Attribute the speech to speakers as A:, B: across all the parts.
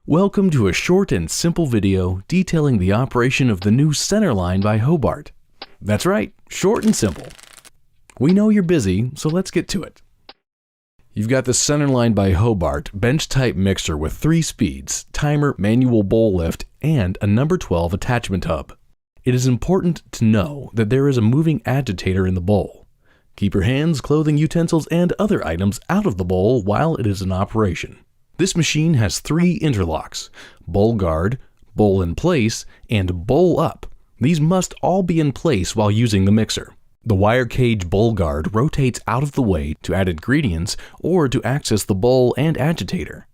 A: Welcome to a short and simple video detailing the operation of the new Centerline by Hobart. That's right, short and simple. We know you're busy, so let's get to it. You've got the Centerline by Hobart bench-type mixer with 3 speeds, timer, manual bowl lift, and a number 12 attachment hub. It is important to know that there is a moving agitator in the bowl. Keep your hands, clothing, utensils, and other items out of the bowl while it is in operation. This machine has 3 interlocks: bowl guard, bowl in place, and bowl up. These must all be in place while using the mixer. The wire cage bowl guard rotates out of the way to add ingredients or to access the bowl and agitator.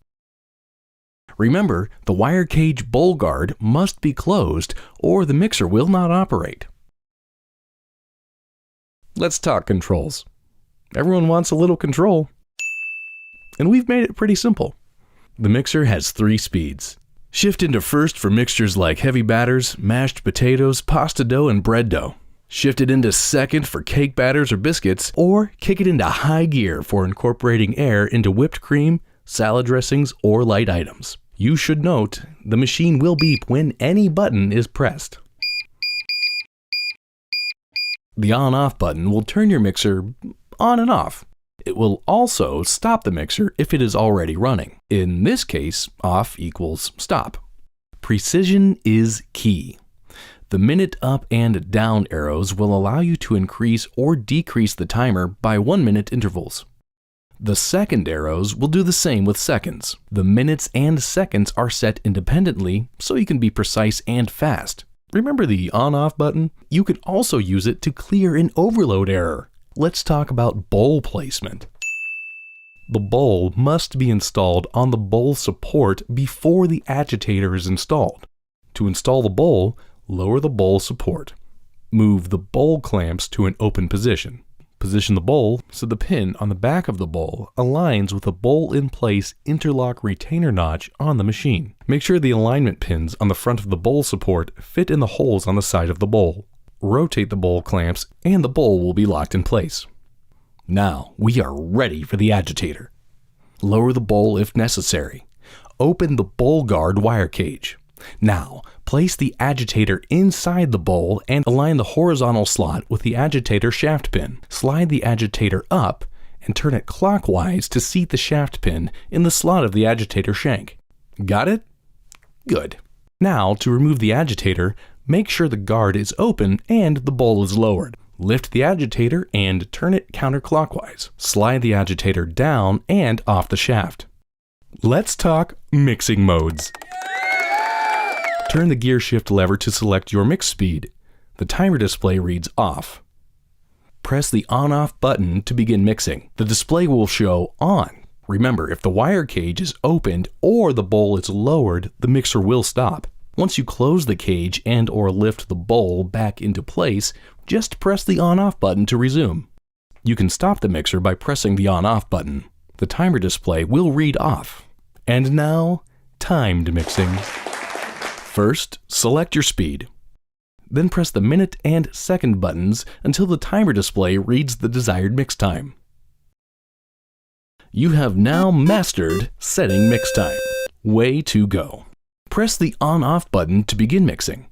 A: Remember, the wire cage bowl guard must be closed or the mixer will not operate. Let's talk controls. Everyone wants a little control, and we've made it pretty simple. The mixer has 3 speeds. Shift into first for mixtures like heavy batters, mashed potatoes, pasta dough, and bread dough. Shift it into second for cake batters or biscuits, or kick it into high gear for incorporating air into whipped cream, salad dressings, or light items. You should note, the machine will beep when any button is pressed. The on-off button will turn your mixer on and off. It will also stop the mixer if it is already running. In this case, off equals stop. Precision is key. The minute up and down arrows will allow you to increase or decrease the timer by 1-minute intervals. The second arrows will do the same with seconds. The minutes and seconds are set independently so you can be precise and fast. Remember the on-off button? You can also use it to clear an overload error. Let's talk about bowl placement. The bowl must be installed on the bowl support before the agitator is installed. To install the bowl, lower the bowl support. Move the bowl clamps to an open position. Position the bowl so the pin on the back of the bowl aligns with the bowl in place interlock retainer notch on the machine. Make sure the alignment pins on the front of the bowl support fit in the holes on the side of the bowl. Rotate the bowl clamps and the bowl will be locked in place. Now we are ready for the agitator. Lower the bowl if necessary. Open the bowl guard wire cage. Now place the agitator inside the bowl and align the horizontal slot with the agitator shaft pin. Slide the agitator up and turn it clockwise to seat the shaft pin in the slot of the agitator shank. Got it? Good. Now to remove the agitator, make sure the guard is open and the bowl is lowered. Lift the agitator and turn it counterclockwise. Slide the agitator down and off the shaft. Let's talk mixing modes. Turn the gear shift lever to select your mix speed. The timer display reads off. Press the on-off button to begin mixing. The display will show on. Remember, if the wire cage is opened or the bowl is lowered, the mixer will stop. Once you close the cage and or lift the bowl back into place, just press the on-off button to resume. You can stop the mixer by pressing the on-off button. The timer display will read off. And now, timed mixing. First, select your speed. Then press the minute and second buttons until the timer display reads the desired mix time. You have now mastered setting mix time. Way to go. Press the on-off button to begin mixing.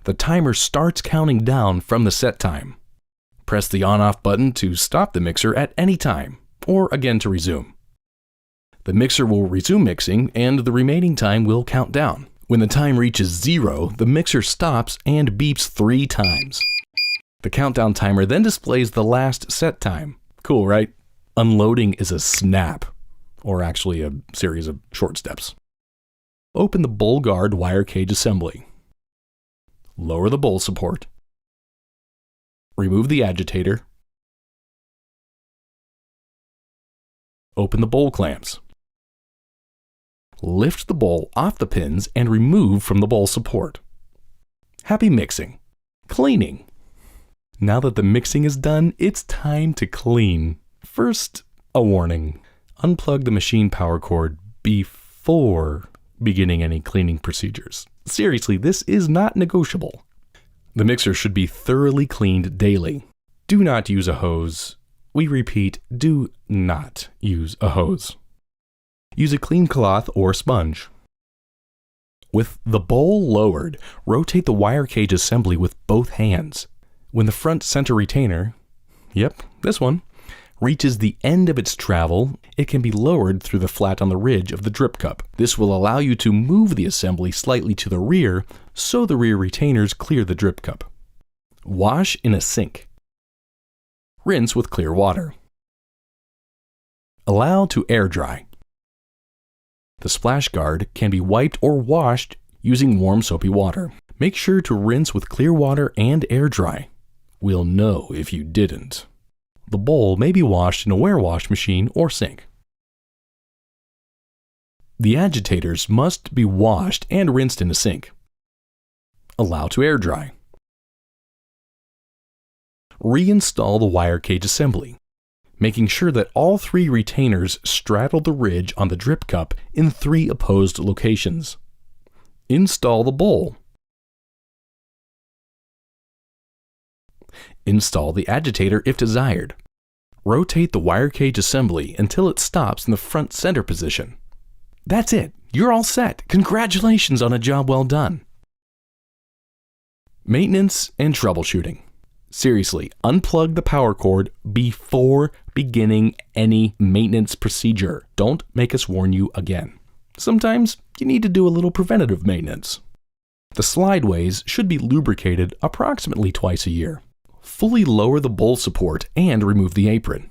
A: The timer starts counting down from the set time. Press the on-off button to stop the mixer at any time, or again to resume. The mixer will resume mixing and the remaining time will count down. When the time reaches 0, the mixer stops and beeps 3 times. The countdown timer then displays the last set time. Cool, right? Unloading is a snap, or actually a series of short steps. Open the bowl guard wire cage assembly. Lower the bowl support. Remove the agitator. Open the bowl clamps. Lift the bowl off the pins and remove from the bowl support. Happy mixing. Cleaning. Now that the mixing is done, it's time to clean. First, a warning. Unplug the machine power cord before beginning any cleaning procedures. Seriously, this is not negotiable. The mixer should be thoroughly cleaned daily. Do not use a hose. We repeat, do not use a hose. Use a clean cloth or sponge. With the bowl lowered, rotate the wire cage assembly with both hands. When the front center retainer, yep, this one, reaches the end of its travel, it can be lowered through the flat on the ridge of the drip cup. This will allow you to move the assembly slightly to the rear so the rear retainers clear the drip cup. Wash in a sink. Rinse with clear water. Allow to air dry. The splash guard can be wiped or washed using warm soapy water. Make sure to rinse with clear water and air dry. We'll know if you didn't. The bowl may be washed in a wash machine or sink. The agitators must be washed and rinsed in a sink. Allow to air dry. Reinstall the wire cage assembly, making sure that all 3 retainers straddle the ridge on the drip cup in 3 opposed locations. Install the bowl. Install the agitator if desired. Rotate the wire cage assembly until it stops in the front center position. That's it. You're all set. Congratulations on a job well done. Maintenance and troubleshooting. Seriously, unplug the power cord before beginning any maintenance procedure. Don't make us warn you again. Sometimes you need to do a little preventative maintenance. The slideways should be lubricated approximately twice a year. Fully lower the bowl support and remove the apron.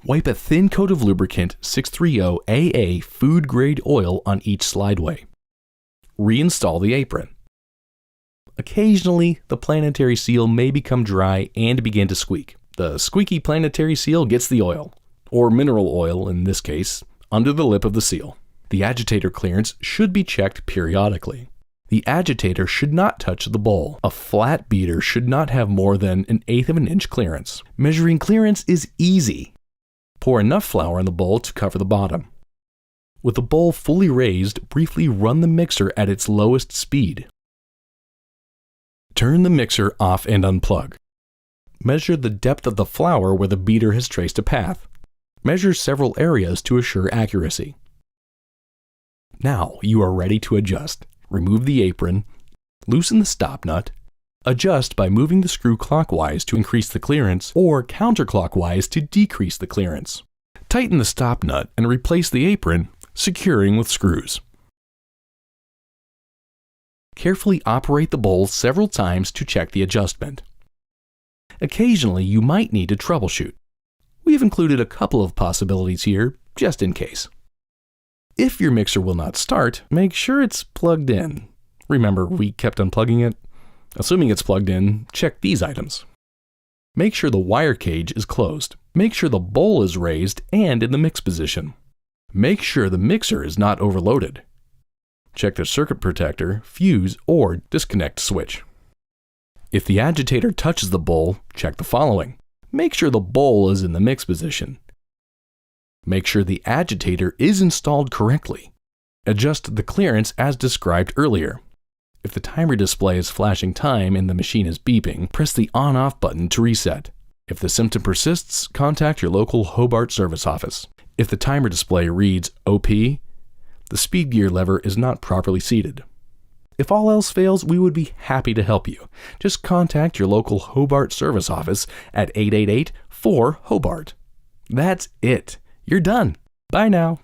A: Wipe a thin coat of lubricant 630 AA food grade oil on each slideway. Reinstall the apron. Occasionally, the planetary seal may become dry and begin to squeak. The squeaky planetary seal gets the oil, or mineral oil in this case, under the lip of the seal. The agitator clearance should be checked periodically. The agitator should not touch the bowl. A flat beater should not have more than 1/8 of an inch clearance. Measuring clearance is easy. Pour enough flour in the bowl to cover the bottom. With the bowl fully raised, briefly run the mixer at its lowest speed. Turn the mixer off and unplug. Measure the depth of the flour where the beater has traced a path. Measure several areas to assure accuracy. Now you are ready to adjust. Remove the apron, loosen the stop nut, adjust by moving the screw clockwise to increase the clearance or counterclockwise to decrease the clearance. Tighten the stop nut and replace the apron, securing with screws. Carefully operate the bowl several times to check the adjustment. Occasionally, you might need to troubleshoot. We've included a couple of possibilities here, just in case. If your mixer will not start, make sure it's plugged in. Remember, we kept unplugging it. Assuming it's plugged in, check these items. Make sure the wire cage is closed. Make sure the bowl is raised and in the mix position. Make sure the mixer is not overloaded. Check the circuit protector, fuse, or disconnect switch. If the agitator touches the bowl, check the following. Make sure the bowl is in the mix position. Make sure the agitator is installed correctly. Adjust the clearance as described earlier. If the timer display is flashing time and the machine is beeping, press the on-off button to reset. If the symptom persists, contact your local Hobart service office. If the timer display reads OP, the speed gear lever is not properly seated. If all else fails, we would be happy to help you. Just contact your local Hobart service office at 888-4-HOBART. That's it. You're done. Bye now.